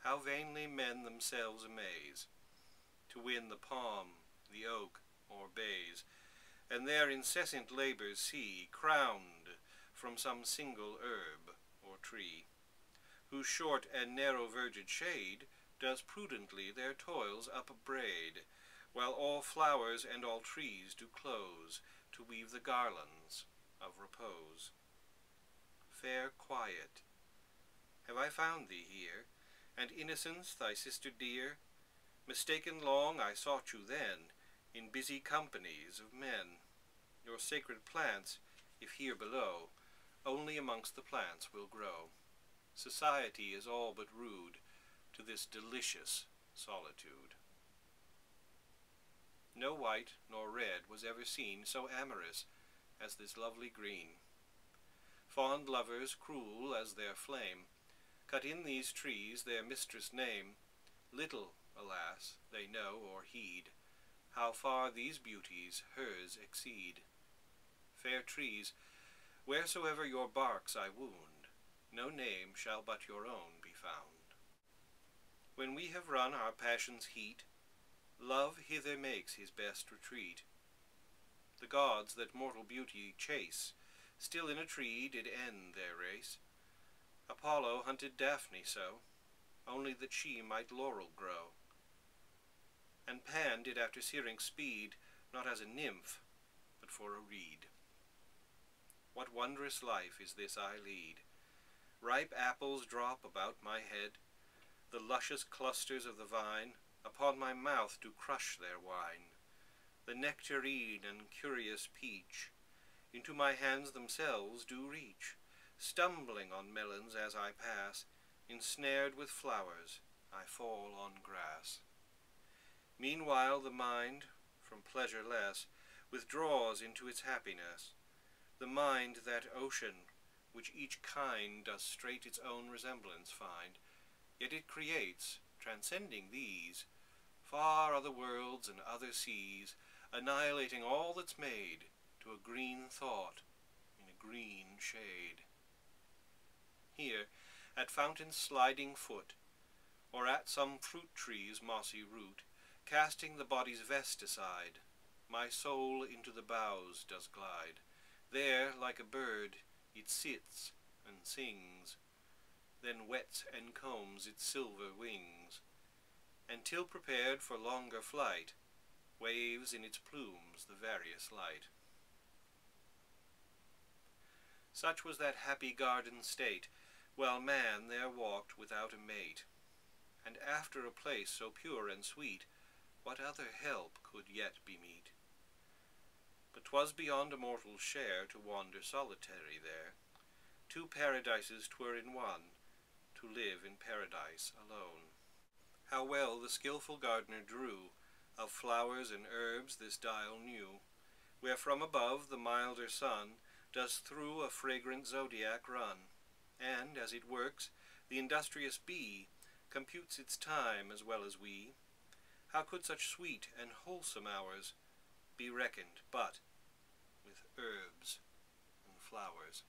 how vainly men themselves amaze, to win the palm, the oak, or bays, and their incessant labours see, crowned from some single herb or tree, whose short and narrow verged shade does prudently their toils upbraid, while all flowers and all trees do close to weave the garlands of repose. Fair quiet, have I found thee here, and innocence thy sister dear? Mistaken long I sought you then, in busy companies of men. Your sacred plants, if here below, only amongst the plants will grow. Society is all but rude to this delicious solitude. No white nor red was ever seen so amorous as this lovely green. Fond lovers, cruel as their flame, cut in these trees their mistress' name. Little, alas, they know or heed how far these beauties hers exceed. Fair trees, wheresoever your barks I wound, no name shall but your own be found. When we have run our passion's heat, love hither makes his best retreat. The gods that mortal beauty chase still in a tree did end their race. Apollo hunted Daphne so, only that she might laurel grow. And Pan did after Syrinx speed, not as a nymph, but for a reed. What wondrous life is this I lead! Ripe apples drop about my head, the luscious clusters of the vine upon my mouth do crush their wine. The nectarine and curious peach into my hands themselves do reach, stumbling on melons as I pass, ensnared with flowers, I fall on grass. Meanwhile the mind, from pleasure less, withdraws into its happiness. The mind, that ocean, which each kind does straight its own resemblance find, yet it creates, transcending these, far other worlds and other seas, annihilating all that's made to a green thought in a green shade. Here, at fountain's sliding foot, or at some fruit tree's mossy root, casting the body's vest aside, my soul into the boughs does glide. There, like a bird, it sits and sings, then wets and combs its silver wings, and till prepared for longer flight, waves in its plumes the various light. Such was that happy garden state, while man there walked without a mate, and after a place so pure and sweet, what other help could yet be meet? But 'twas beyond a mortal's share to wander solitary there. Two paradises 'twere in one, to live in paradise alone. How well the skilful gardener drew of flowers and herbs this dial knew, where from above the milder sun does through a fragrant zodiac run, and, as it works, the industrious bee computes its time as well as we. How could such sweet and wholesome hours be reckoned but with herbs and flowers?